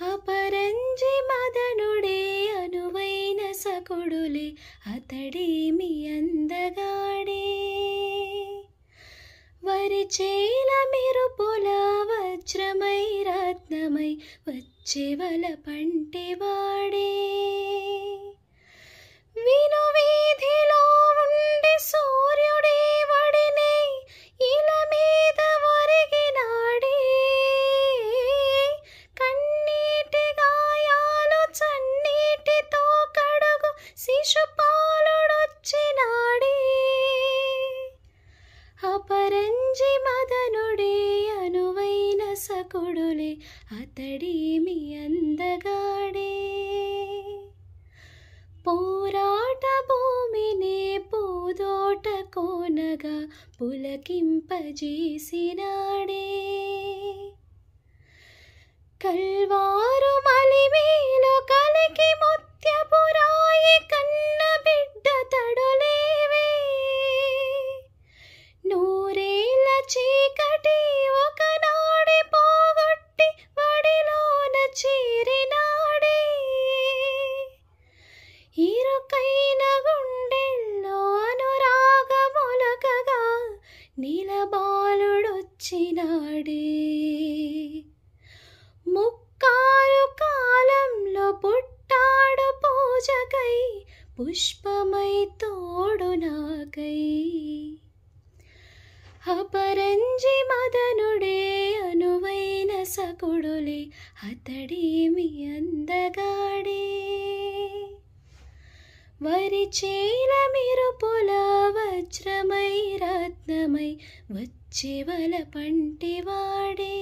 అపరంజి మదనుడే అనువైన సకుడులే అతడేమి అందగాడే. వరిచేల మెరుపుల వజ్రమై రత్నమై వచ్చేవల పంటేవాడే. విను వీధిలో ఉండి సూర్యుడే వడినే ఇల మీద ఒరిగినాడే. కన్నీటి గాయాలు చన్నీటితో కడుగు శిశుపాలుడొచ్చినాడే. అపరంజి మదనుడే అనువైన సకుడులే అతడేమి అందగాడే. పోరాట భూమినే పూదోట కోనగా పులకింపజేసినాడే. కల్వారు మలిమేలు కలికి ముత్యపురాయి కన్న బిడ్డ తడులేవే. నూరేళ్ళ చీకటి ఒకనాడి పోగొట్టి వడిలోన చేరినాడే. ఇరుకైన గుండెల్లో అనురాగములకగా నీలబాలుడొచ్చినాడే. ముక్కారు కాలంలో పుట్టాడు పూజకై పుష్పమై తోడు నాకై. అపరంజి మదనుడే అనువైన సకుడులే అతడేమి అందగాడే. వరిచేల మెరుపుల వజ్రమై రత్నమై వచ్చేవల పంటేవాడే.